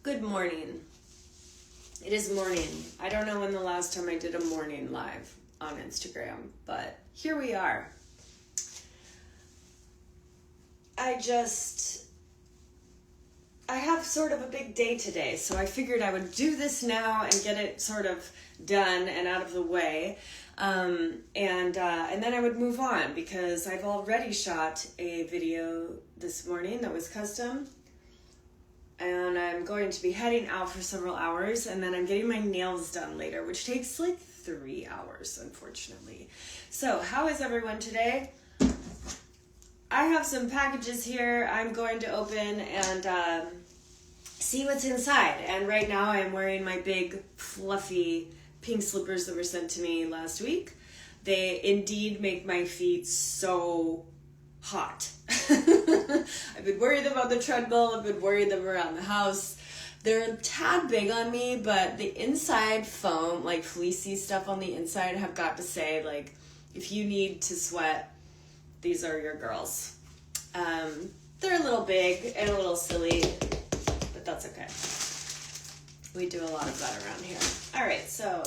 Good morning. It is morning. I don't know when the last time I did a morning live on Instagram, but here we are. I have sort of a big day today, so I figured I would do this now and get it sort of done and out of the way. And then I would move on because I've already shot a video this morning that was custom. And I'm going to be heading out for several hours, and then I'm getting my nails done later, which takes like 3 hours, unfortunately. So, how is everyone today? I have some packages here I'm going to open and see what's inside. And right now I'm wearing my big, fluffy pink slippers that were sent to me last week. They indeed make my feet so hot. I've been worried about the treadmill. I've been worried them around the house. They're a tad big on me, but the inside foam, like fleecy stuff on the inside, have got to say, like, if you need to sweat, these are your girls. They're a little big and a little silly, but that's okay. We do a lot of that around here. All right, so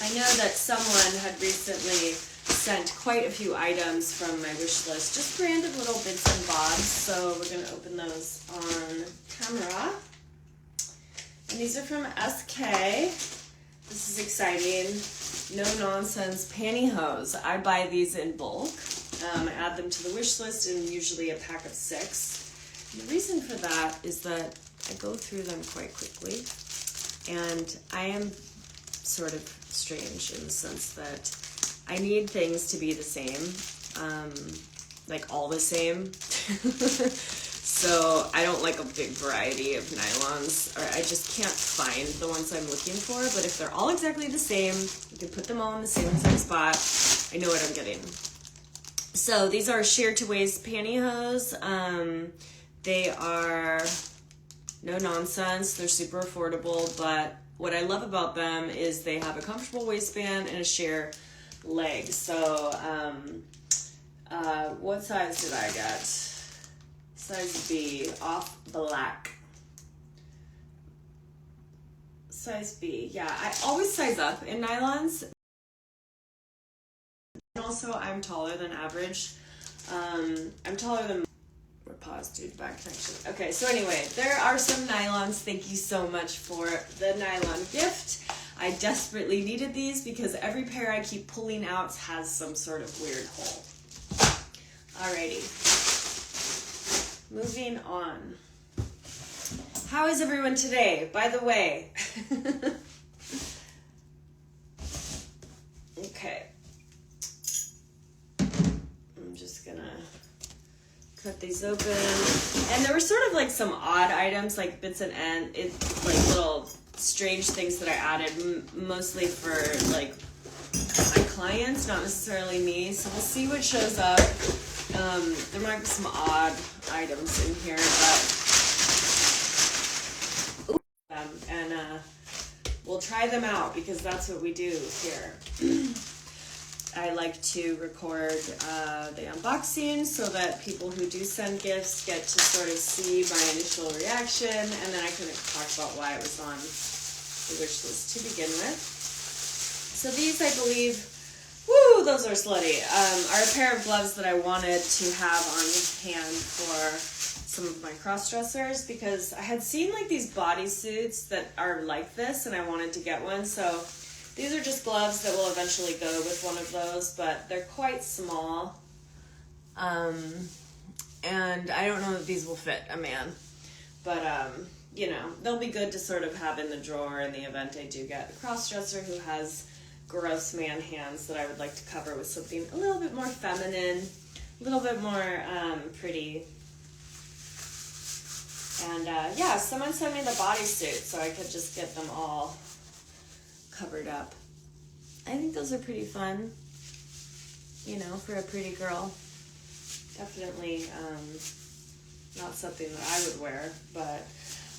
I know that someone had recently sent quite a few items from my wish list, just random little bits and bobs, so we're going to open those on camera. And these are from SK. This is exciting. No nonsense pantyhose. I buy these in bulk. I add them to the wish list in usually a pack of 6. And the reason for that is that I go through them quite quickly, and I am sort of strange in the sense that I need things to be the same, like all the same. So I don't like a big variety of nylons, or I just can't find the ones I'm looking for. But if they're all exactly the same, you can put them all in the same exact spot. I know what I'm getting. So these are sheer to waist pantyhose. They are no nonsense. They're super affordable, but what I love about them is they have a comfortable waistband and a sheer leg. So, what size did I get? Size B, off black. Size B, yeah. I always size up in nylons. And also, I'm taller than average. I'm taller than... We're paused due to bad connection. Okay, so anyway, there are some nylons. Thank you so much for the nylon gift. I desperately needed these because every pair I keep pulling out has some sort of weird hole. Alrighty. Moving on. How is everyone today? By the way. Okay. I'm just gonna cut these open. And there were sort of like some odd items, like bits and ends, like little strange things that I added, mostly for like my clients, not necessarily me. So we'll see what shows up. There might be some odd items in here, but we'll try them out because that's what we do here. I like to record the unboxing so that people who do send gifts get to sort of see my initial reaction, and then I can talk about why it was on the wish list to begin with. So these, I believe, woo, those are slutty, are a pair of gloves that I wanted to have on hand for some of my cross-dressers because I had seen like these bodysuits that are like this and I wanted to get one. So these are just gloves that will eventually go with one of those, but they're quite small. And I don't know if these will fit a man, but you know, they'll be good to sort of have in the drawer in the event I do get a cross-dresser who has gross man hands that I would like to cover with something a little bit more feminine, a little bit more pretty. And yeah, someone sent me the bodysuit so I could just get them all covered up. I think those are pretty fun, you know, for a pretty girl. Definitely not something that I would wear, but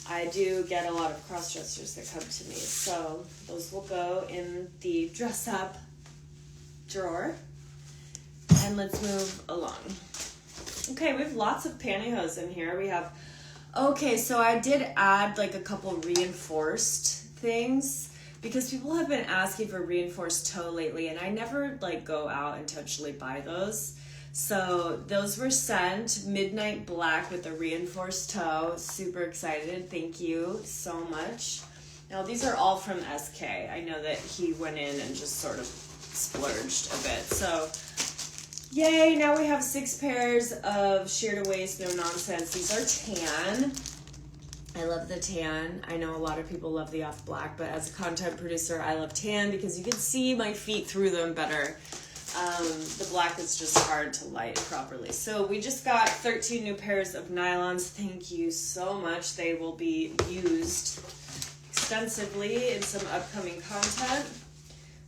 I do get a lot of cross-dressers that come to me, so those will go in the dress-up drawer. And let's move along. Okay, we have lots of pantyhose in here. We have, okay, so I did add like a couple reinforced things because people have been asking for reinforced toe lately, and I never like go out intentionally buy those. So those were sent, midnight black with a reinforced toe. Super excited. Thank you so much. Now these are all from SK. I know that he went in and just sort of splurged a bit. So yay, now we have 6 pairs of sheer to waist, no nonsense. These are tan. I love the tan. I know a lot of people love the off black, but as a content producer, I love tan because you can see my feet through them better. The black is just hard to light properly. So we just got 13 new pairs of nylons. Thank you so much. They will be used extensively in some upcoming content.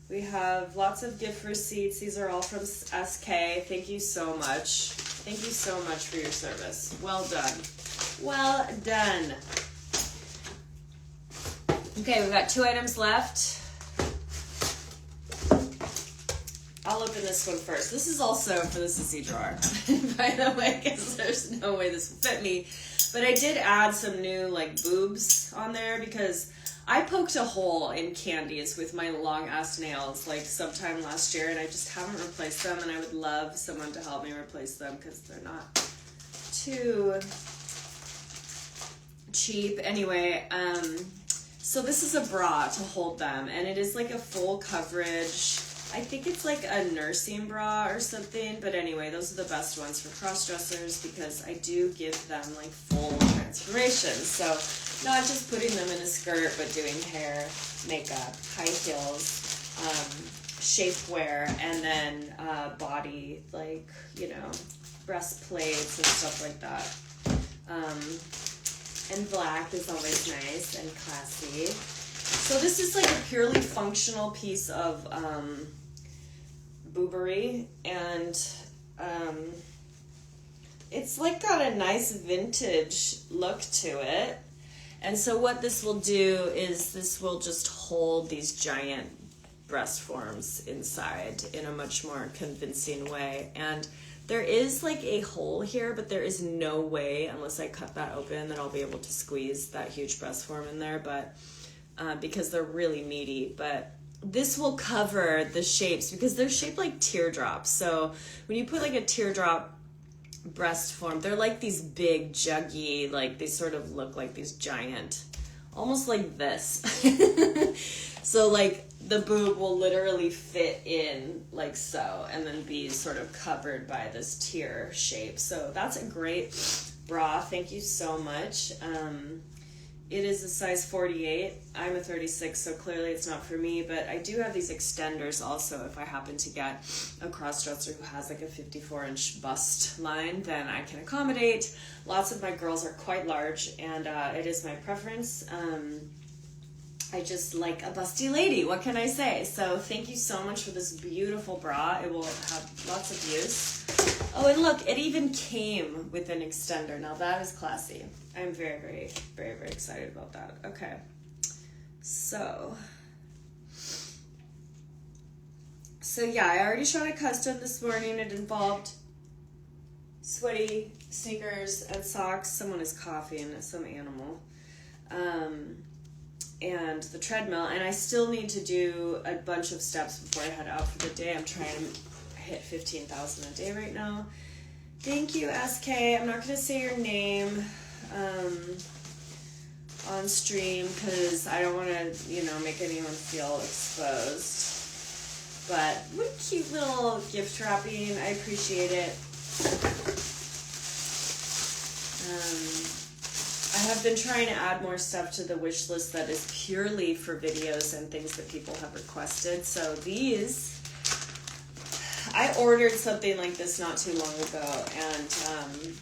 We have lots of gift receipts. These are all from SK. Thank you so much. Thank you so much for your service. Well done. Well done. Okay, we've got 2 items left. I'll open this one first. This is also for the sissy drawer, by the way, because there's no way this will fit me. But I did add some new like boobs on there because I poked a hole in Candy's with my long ass nails like sometime last year, and I just haven't replaced them, and I would love someone to help me replace them because they're not too cheap. Anyway, so this is a bra to hold them, and it is like a full coverage. I think it's like a nursing bra or something, but anyway, those are the best ones for cross-dressers because I do give them like full transformation. So not just putting them in a skirt, but doing hair, makeup, high heels, shapewear, and then body, like, you know, breastplates and stuff like that. And black is always nice and classy. So this is like a purely functional piece of boobery, and it's like got a nice vintage look to it. And so what this will do is this will just hold these giant breast forms inside in a much more convincing way. And there is like a hole here, but there is no way, unless I cut that open, that I'll be able to squeeze that huge breast form in there, but because they're really meaty. But this will cover the shapes because they're shaped like teardrops. So when you put like a teardrop breast form, they're like these big, juggy, like they sort of look like these giant, almost like this. So like the boob will literally fit in like so, and then be sort of covered by this tear shape. So that's a great bra. Thank you so much. It is a size 48. I'm a 36, so clearly it's not for me, but I do have these extenders also. If I happen to get a cross-dresser who has like a 54-inch bust line, then I can accommodate. Lots of my girls are quite large, and it is my preference. I just like a busty lady. What can I say? So thank you so much for this beautiful bra. It will have lots of use. Oh, and look, it even came with an extender. Now that is classy. I'm very, very, very, very excited about that. Okay. So yeah, I already shot a custom this morning. It involved sweaty sneakers and socks. Someone is coughing, some animal. And the treadmill, and I still need to do a bunch of steps before I head out for the day. I'm trying to hit 15,000 a day right now. Thank you, SK. I'm not going to say your name on stream because I don't want to, you know, make anyone feel exposed. But what cute little gift wrapping. I appreciate it. I have been trying to add more stuff to the wish list that is purely for videos and things that people have requested. So these, I ordered something like this not too long ago, and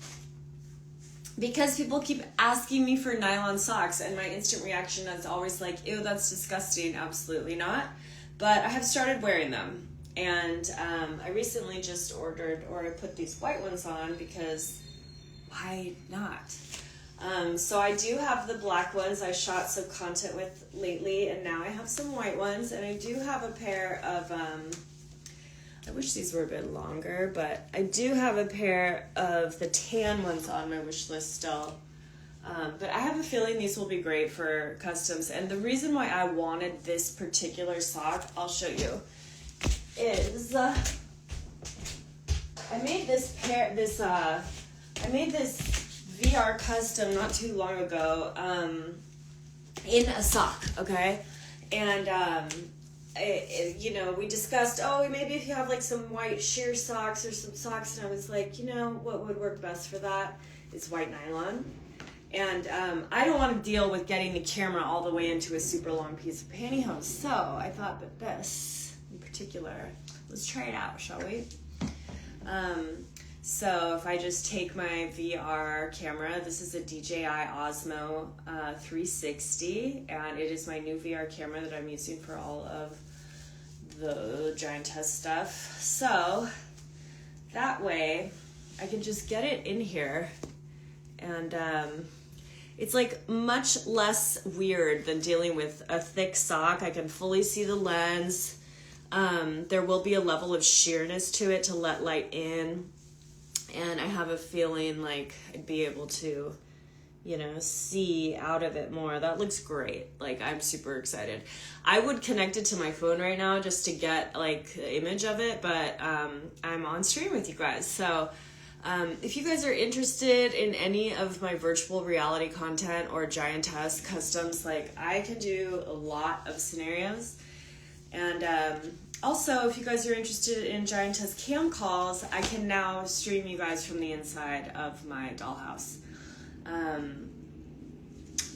because people keep asking me for nylon socks, and my instant reaction is always like, ew, that's disgusting. Absolutely not. But I have started wearing them, and I recently just ordered, or I put these white ones on because why not? So I do have the black ones I shot some content with lately, and now I have some white ones, and I do have a pair of I wish these were a bit longer, but I do have a pair of the tan ones on my wish list still. But I have a feeling these will be great for customs. And the reason why I wanted this particular sock, I'll show you, is I made this VR custom not too long ago in a sock, okay? And you know, we discussed, oh, maybe if you have like some white sheer socks or some socks, and I was like, you know, what would work best for that is white nylon. And I don't want to deal with getting the camera all the way into a super long piece of pantyhose, so I thought that this in particular, let's try it out, shall we? So if I just take my VR camera, this is a DJI Osmo 360, and it is my new VR camera that I'm using for all of the Giantess stuff. So that way I can just get it in here, and it's like much less weird than dealing with a thick sock. I can fully see the lens. There will be a level of sheerness to it to let light in. And I have a feeling like I'd be able to, you know, see out of it more. That looks great. Like, I'm super excited. I would connect it to my phone right now just to get, like, the image of it. But I'm on stream with you guys. So if you guys are interested in any of my virtual reality content or Giantess customs, like, I can do a lot of scenarios. And also, if you guys are interested in Giantess cam calls, I can now stream you guys from the inside of my dollhouse.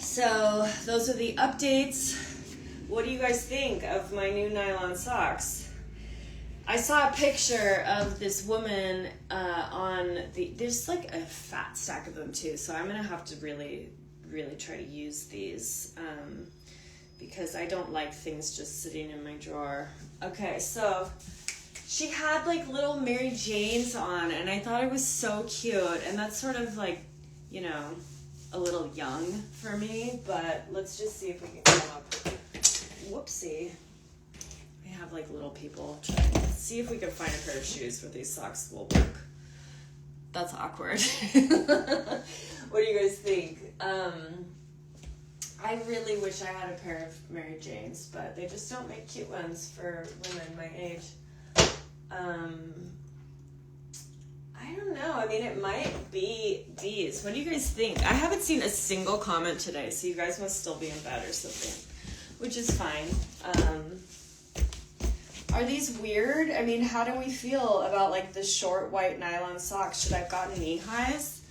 So those are the updates. What do you guys think of my new nylon socks? I saw a picture of this woman there's like a fat stack of them too, so I'm gonna have to really, really try to use these. Because I don't like things just sitting in my drawer. Okay, so she had like little Mary Janes on, and I thought it was so cute. And that's sort of like, you know, a little young for me, but let's just see if we can come up. Whoopsie. I have like little people trying to see if we can find a pair of shoes where these socks will work. That's awkward. What do you guys think? I really wish I had a pair of Mary Janes, but they just don't make cute ones for women my age. I don't know. I mean, it might be these. What do you guys think? I haven't seen a single comment today, so you guys must still be in bed or something, which is fine. Are these weird? I mean, how do we feel about like the short white nylon socks? Should I have gotten knee highs?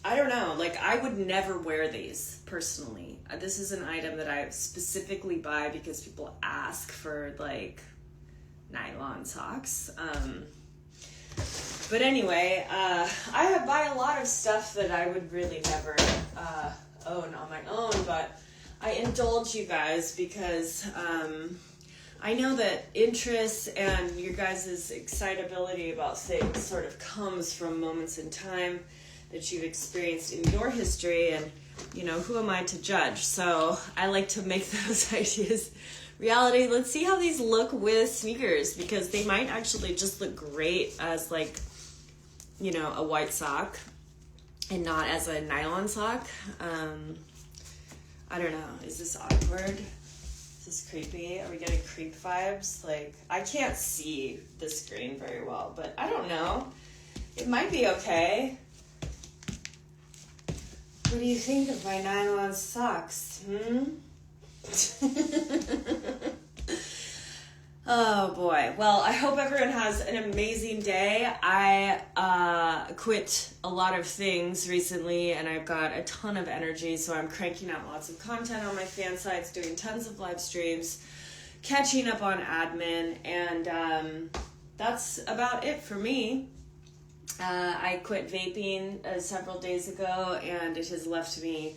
I don't know. Like, I would never wear these personally. This is an item that I specifically buy because people ask for like nylon socks. But anyway, I buy a lot of stuff that I would really never own on my own, but I indulge you guys because I know that interest and your guys' excitability about things sort of comes from moments in time that you've experienced in your history, and, you know, who am I to judge? So I like to make those ideas reality. Let's see how these look with sneakers, because they might actually just look great as, like, you know, a white sock and not as a nylon sock. I don't know. Is this awkward? Is this creepy? Are we getting creep vibes? Like, I can't see the screen very well, but I don't know. It might be okay. What do you think of my nylon socks? Oh boy. Well, I hope everyone has an amazing day. I quit a lot of things recently, and I've got a ton of energy, so I'm cranking out lots of content on my fan sites, doing tons of live streams, catching up on admin, and that's about it for me. I quit vaping several days ago, and it has left me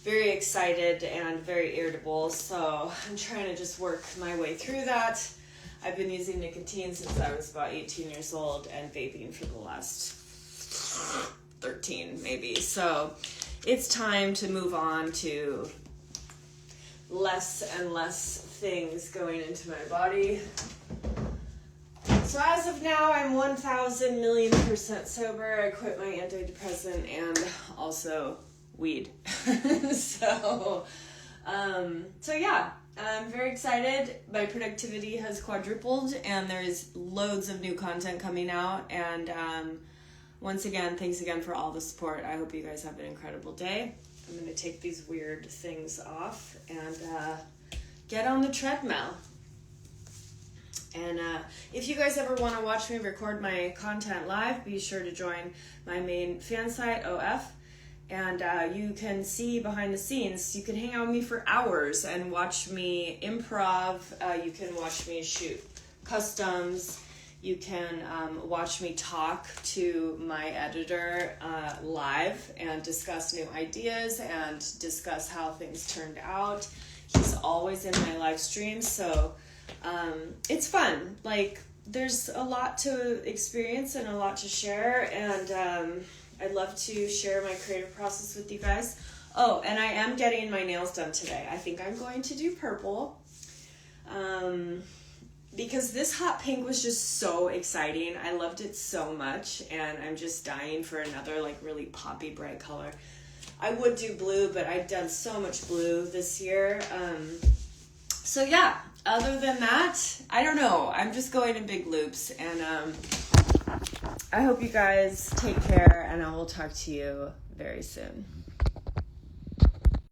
very excited and very irritable, so I'm trying to just work my way through that. I've been using nicotine since I was about 18 years old and vaping for the last 13 maybe, so it's time to move on to less and less things going into my body. So as of now, I'm 1,000,000,000% sober. I quit my antidepressant and also weed. So yeah, I'm very excited. My productivity has quadrupled and there's loads of new content coming out. And once again, thanks again for all the support. I hope you guys have an incredible day. I'm going to take these weird things off and get on the treadmill. And if you guys ever want to watch me record my content live, be sure to join my main fan site, OF. And you can see behind the scenes. You can hang out with me for hours and watch me improv. You can watch me shoot customs. You can watch me talk to my editor live and discuss new ideas and discuss how things turned out. He's always in my live streams, so it's fun. Like, there's a lot to experience and a lot to share, and I'd love to share my creative process with you guys. Oh, and I am getting my nails done today. I think I'm going to do purple. Because this hot pink was just so exciting. I loved it so much, and I'm just dying for another like really poppy bright color. I would do blue, but I've done so much blue this year. So yeah, other than that, I don't know. I'm just going in big loops, and I hope you guys take care, and I will talk to you very soon.